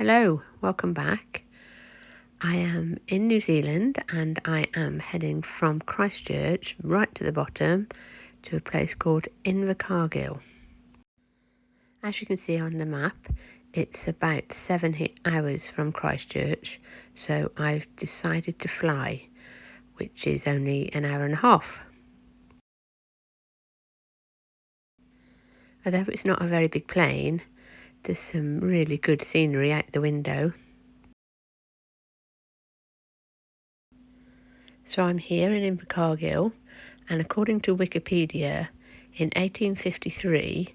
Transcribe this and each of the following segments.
Hello, welcome back. I am in New Zealand and I am heading from Christchurch right to the bottom to a place called Invercargill. As you can see on the map, it's about 7 hours from Christchurch, so I've decided to fly, which is only an hour and a half. Although it's not a very big plane, there's some really good scenery out the window. So I'm here in Invercargill, and according to Wikipedia, in 1853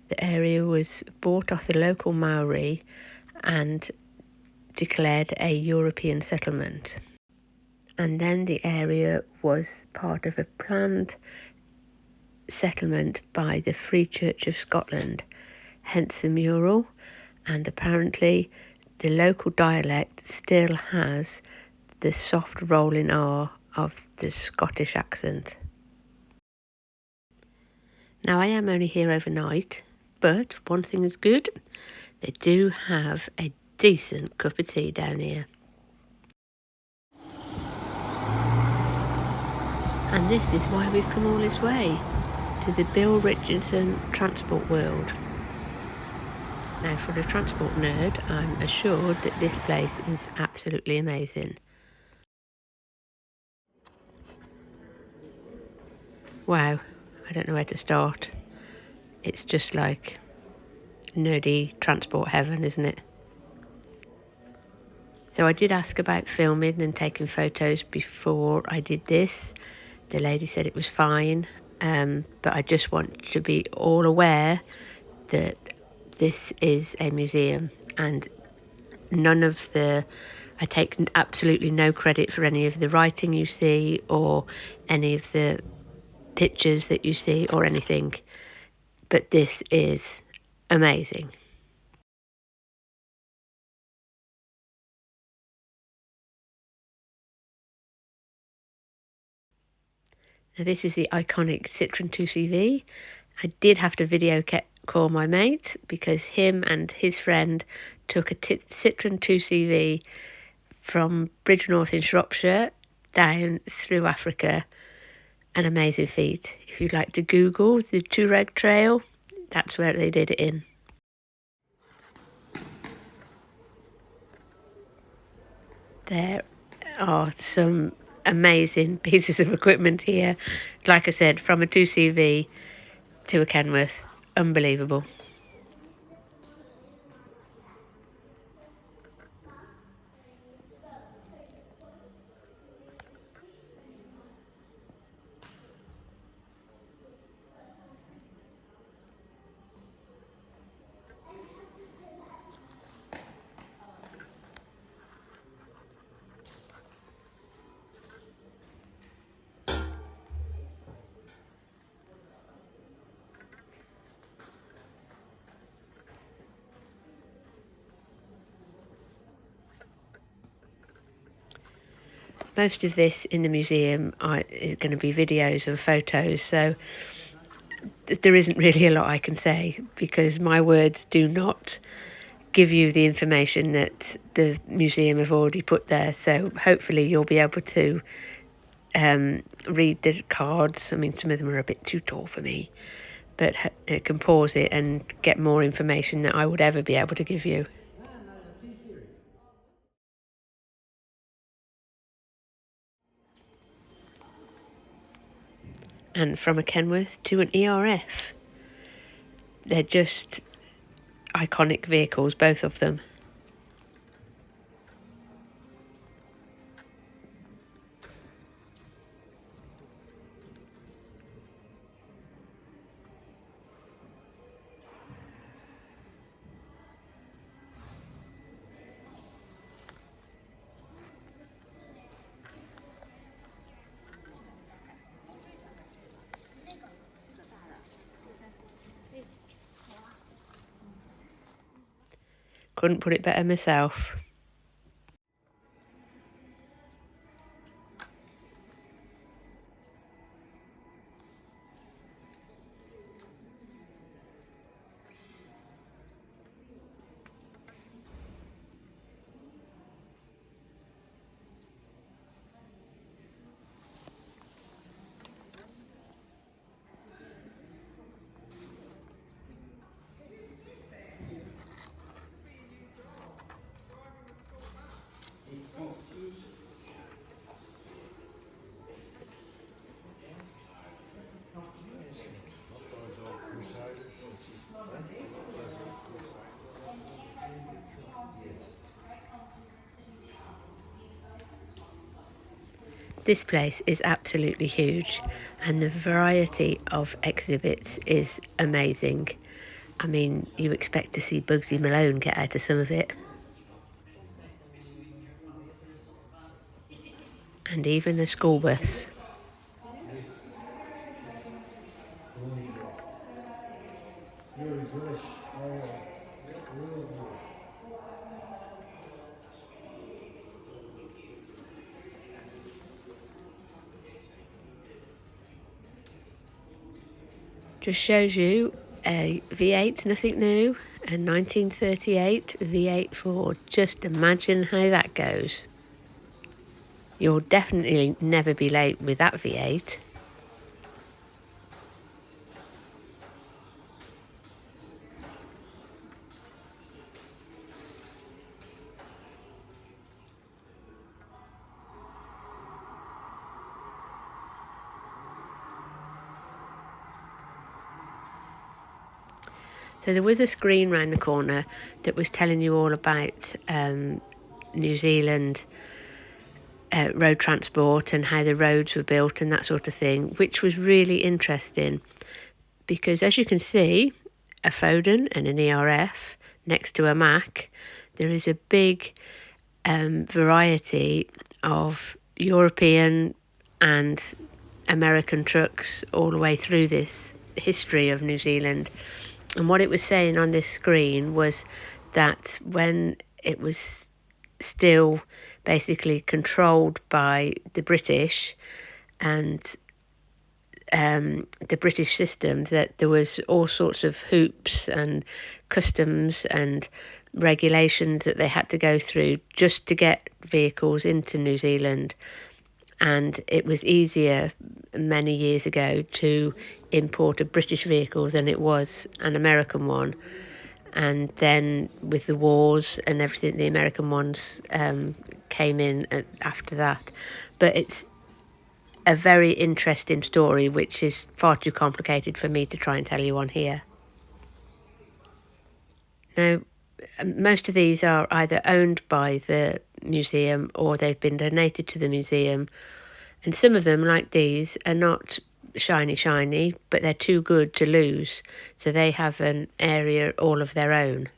the area was bought off the local Maori and declared a European settlement. And then the area was part of a planned settlement by the Free Church of Scotland, hence the mural, and apparently the local dialect still has the soft rolling R of the Scottish accent. Now I am only here overnight, but one thing is good, they do have a decent cup of tea down here. And this is why we've come all this way, to the Bill Richardson Transport World. Now for a transport nerd, I'm assured that this place is absolutely amazing. Wow, I don't know where to start. It's just like nerdy transport heaven, isn't it? So I did ask about filming and taking photos before I did this. The lady said it was fine, but I just want to be all aware that this is a museum, and I take absolutely no credit for any of the writing you see or any of the pictures that you see or anything, but this is amazing. Now this is the iconic Citroen 2CV. I did have to video call my mate because him and his friend took a Citroen 2CV from Bridgnorth in Shropshire down through Africa. An amazing feat. If you'd like to Google the Touareg Trail, that's where they did it in. There are some amazing pieces of equipment here. Like I said, from a 2CV to a Kenworth, unbelievable. Most of this in the museum is going to be videos and photos, so there isn't really a lot I can say because my words do not give you the information that the museum have already put there. So hopefully you'll be able to read the cards. I mean, some of them are a bit too tall for me, but it can pause it and get more information than I would ever be able to give you. And from a Kenworth to an ERF, they're just iconic vehicles, both of them. Couldn't put it better myself. This place is absolutely huge, and the variety of exhibits is amazing. I mean, you expect to see Bugsy Malone get out of some of it. And even a school bus. Just shows you a V8, nothing new, a 1938 V8 Ford. Just imagine how that goes. You'll definitely never be late with that V8. So there was a screen round the corner that was telling you all about New Zealand road transport and how the roads were built and that sort of thing, which was really interesting because, as you can see, a Foden and an ERF next to a Mac, there is a big variety of European and American trucks all the way through this history of New Zealand. And what it was saying on this screen was that when it was still basically controlled by the British and the British system, that there was all sorts of hoops and customs and regulations that they had to go through just to get vehicles into New Zealand. And it was easier many years ago to import a British vehicle than it was an American one. And then with the wars and everything, the American ones came in after that. But it's a very interesting story, which is far too complicated for me to try and tell you on here. Now, most of these are either owned by the museum or they've been donated to the museum. And some of them, like these, are not shiny, but they're too good to lose. So they have an area all of their own.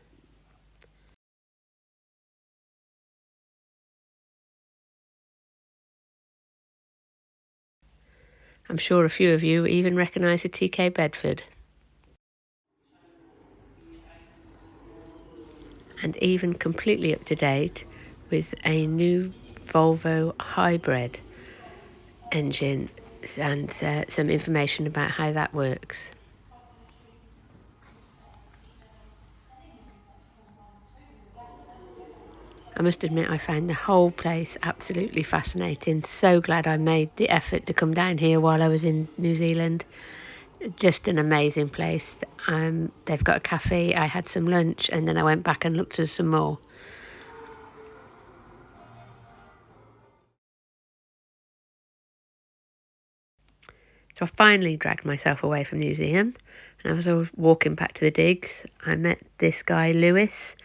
I'm sure a few of you even recognise the TK Bedford. And even completely up to date with a new Volvo hybrid engine and some information about how that works. I must admit I found the whole place absolutely fascinating. So glad I made the effort to come down here while I was in New Zealand. Just an amazing place. They've got a cafe. I had some lunch and then I went back and looked at some more. So I finally dragged myself away from the museum and as I was walking back to the digs, I met this guy Lewis.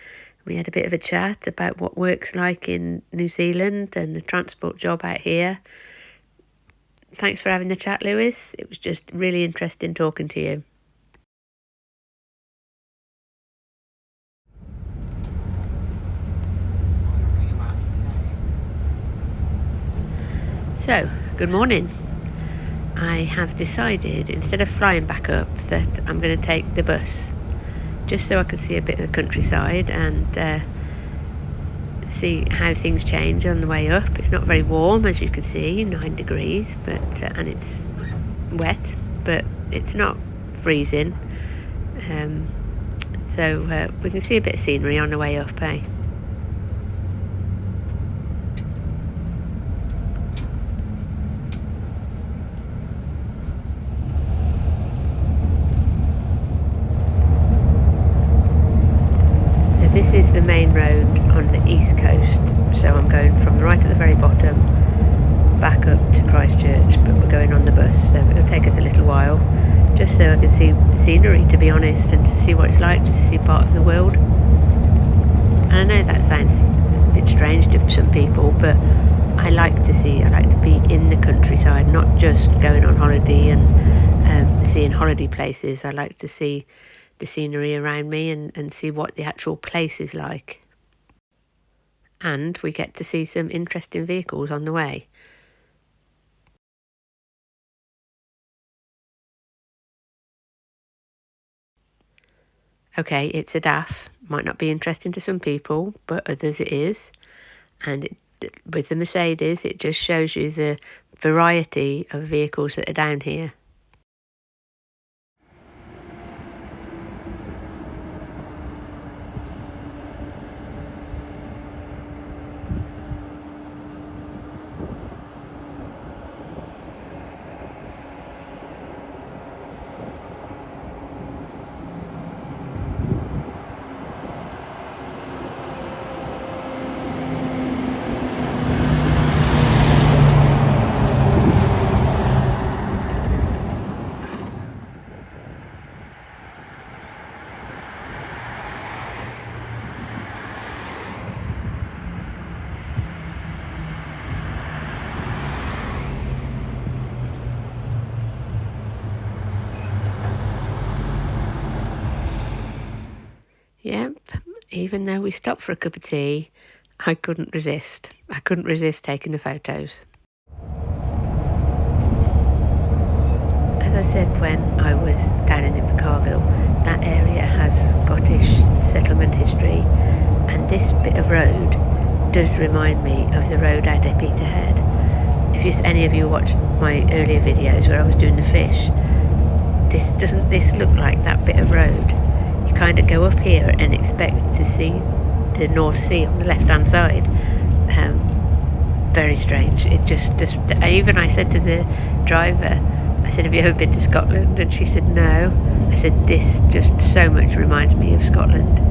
We had a bit of a chat about what work's like in New Zealand and the transport job out here. Thanks for having the chat, Lewis. It was just really interesting talking to you. So, good morning. I have decided, instead of flying back up, that I'm going to take the bus, just so I can see a bit of the countryside and see how things change on the way up. It's not very warm, as you can see, 9 degrees, but and it's wet, but it's not freezing. So we can see a bit of scenery on the way up, eh? This is the main road on the east coast, so I'm going from right at the very bottom back up to Christchurch, but we're going on the bus, so it'll take us a little while, just so I can see the scenery, to be honest, and to see what it's like, just to see part of the world. And I know that sounds a bit strange to some people, but I like to see. I like to be in the countryside, not just going on holiday and seeing holiday places. I like to see the scenery around me and see what the actual place is like. And we get to see some interesting vehicles on the way. Okay, it's a DAF. Might not be interesting to some people, but others it is. And with the Mercedes, it just shows you the variety of vehicles that are down here. Yep, even though we stopped for a cup of tea, I couldn't resist. I couldn't resist taking the photos. As I said when I was down in Invercargill, that area has Scottish settlement history, and this bit of road does remind me of the road out at Peterhead. If any of you watched my earlier videos where I was doing the fish, doesn't this look like that bit of road? You kind of go up here and expect to see the North Sea on the left-hand side. Very strange. Even I said to the driver, I said, have you ever been to Scotland? And she said, no. I said, this just so much reminds me of Scotland.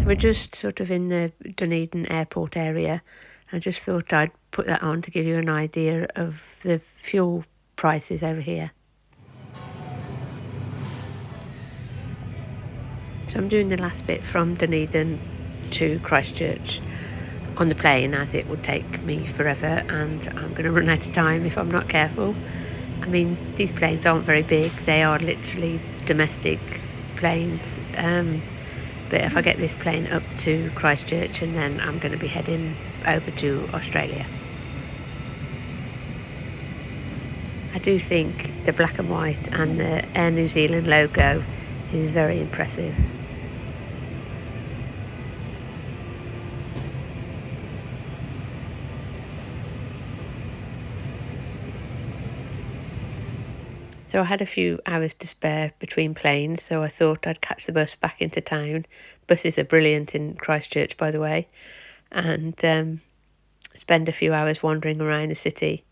We're just sort of in the Dunedin airport area. I just thought I'd put that on to give you an idea of the fuel prices over here. So I'm doing the last bit from Dunedin to Christchurch on the plane, as it would take me forever and I'm going to run out of time if I'm not careful. I mean, these planes aren't very big. They are literally domestic planes. But if I get this plane up to Christchurch, and then I'm going to be heading over to Australia. I do think the black and white and the Air New Zealand logo is very impressive. So I had a few hours to spare between planes, so I thought I'd catch the bus back into town. Buses are brilliant in Christchurch, by the way, and spend a few hours wandering around the city.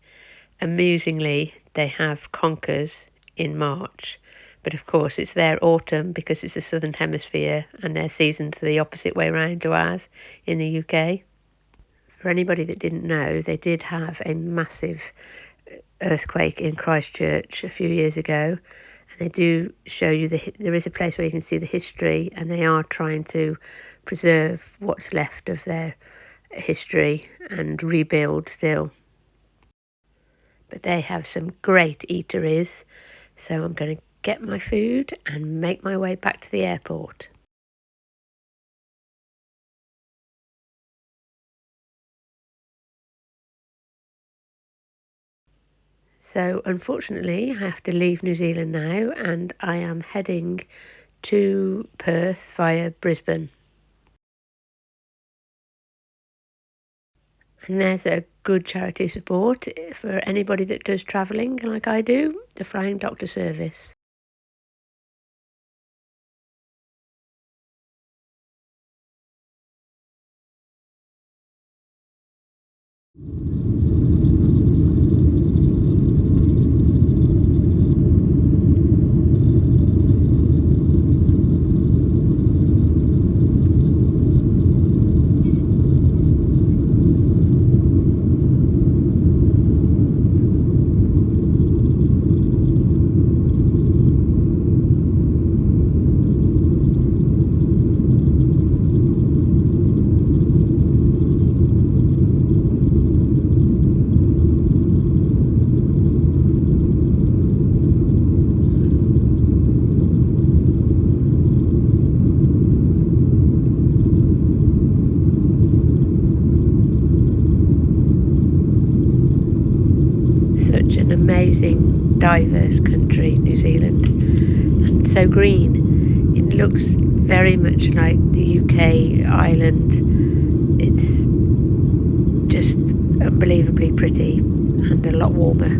Amusingly, they have conkers in March, but of course it's their autumn because it's the southern hemisphere and their season's the opposite way round to ours in the UK. For anybody that didn't know, they did have a massive earthquake in Christchurch a few years ago, and they do show you there is a place where you can see the history, and they are trying to preserve what's left of their history and rebuild still. But they have some great eateries, so I'm going to get my food and make my way back to the airport. So unfortunately, I have to leave New Zealand now, and I am heading to Perth via Brisbane. And there's a good charity support for anybody that does travelling like I do, the Flying Doctor Service. diverse country, New Zealand, and so green. It looks very much like the UK, Ireland. It's just unbelievably pretty and a lot warmer.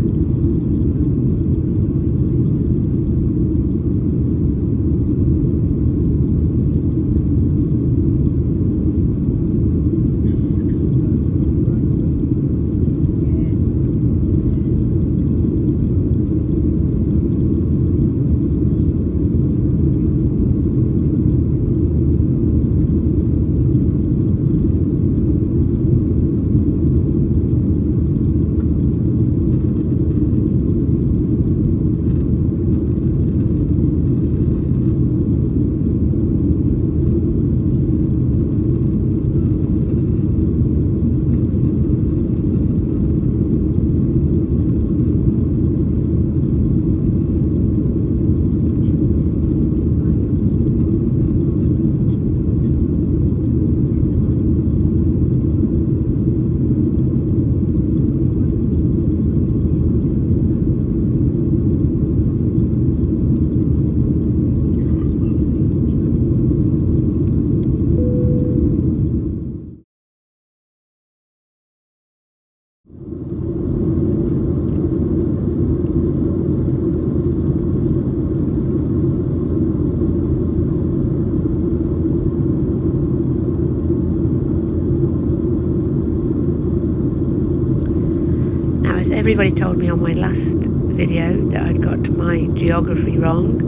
Everybody told me on my last video that I'd got my geography wrong.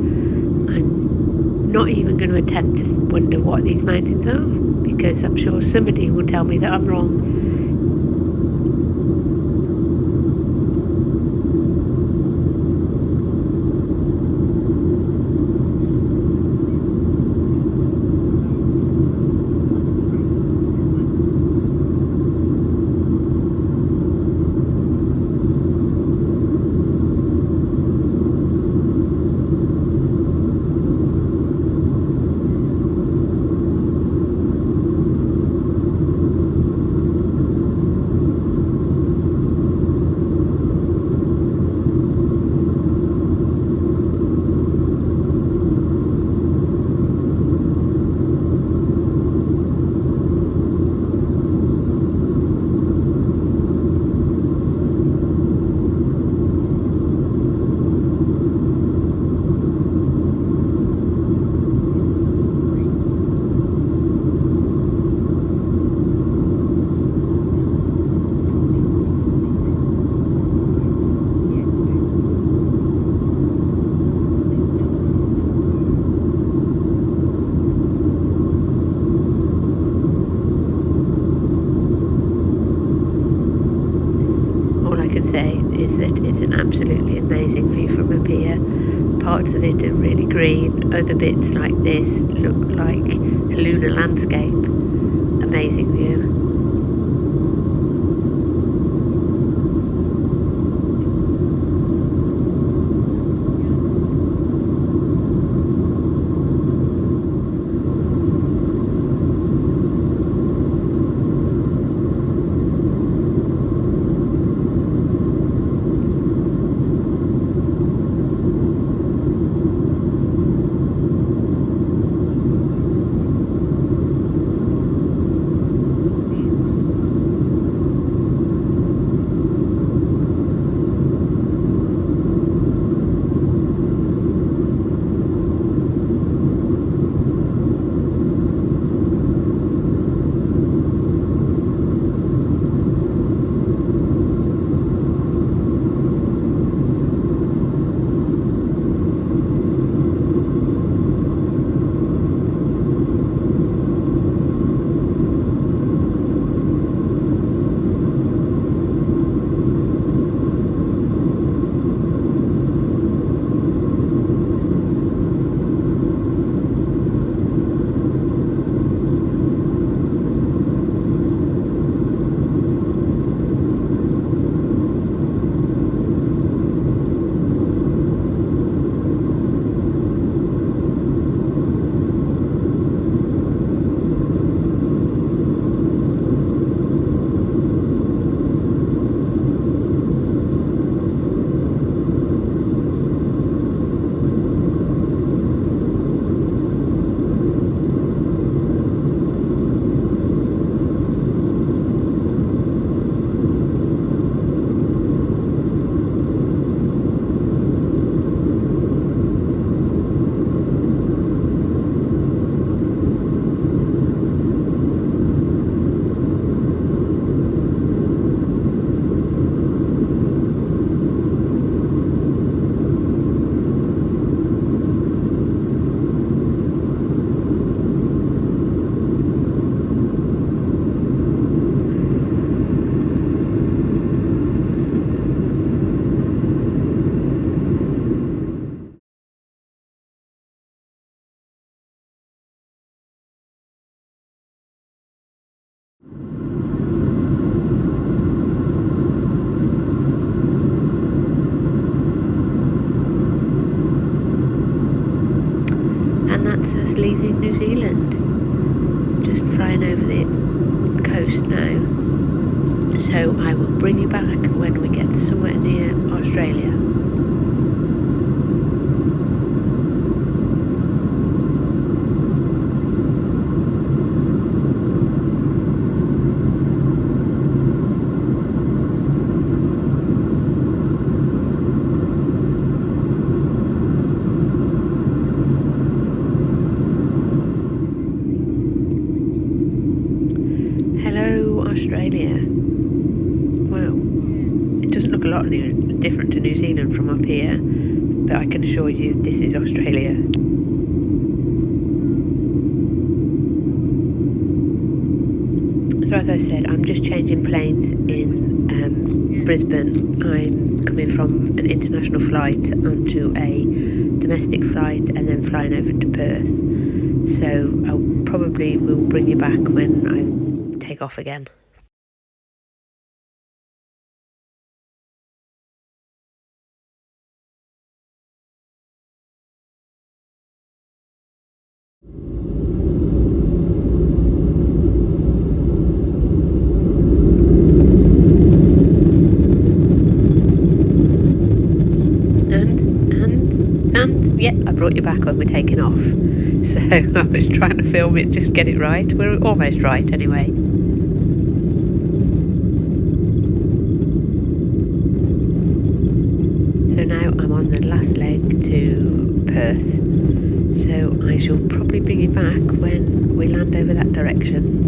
I'm not even going to attempt to wonder what these mountains are, because I'm sure somebody will tell me that I'm wrong. Is that it's an absolutely amazing view from up here. Parts of it are really green, other bits like this look like a lunar landscape. Amazing view. And that's us leaving New Zealand. Just flying over the coast now. So I will bring you back when we get somewhere near Australia. Hello, Australia. Wow, it doesn't look a lot different to New Zealand from up here, but I can assure you this is Australia. So as I said, I'm just changing planes in Brisbane. I'm coming from an international flight onto a domestic flight and then flying over to Perth. So I probably will bring you back when I take off again. And yeah, I brought you back when we're taking off. So I was trying to film it, just get it right. We're almost right anyway. So now I'm on the last leg to Perth. So I shall probably bring you back when we land over that direction.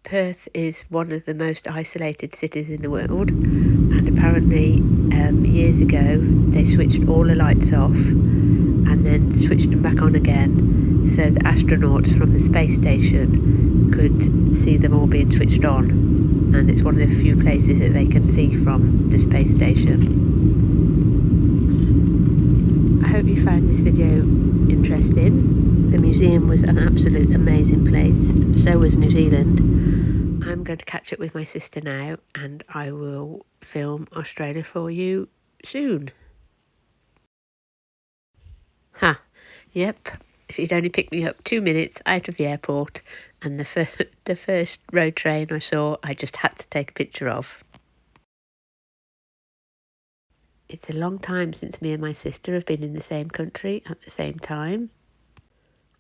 Perth is one of the most isolated cities in the world, and apparently years ago they switched all the lights off and then switched them back on again so the astronauts from the space station could see them all being switched on, and it's one of the few places that they can see from the space station. I hope you found this video interesting. The museum was an absolute amazing place, so was New Zealand. I'm going to catch up with my sister now, and I will film Australia for you soon. Yep, she'd only picked me up 2 minutes out of the airport, and the first road train I saw, I just had to take a picture of. It's a long time since me and my sister have been in the same country at the same time.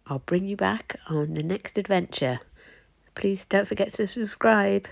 I'll bring you back on the next adventure. Please don't forget to subscribe.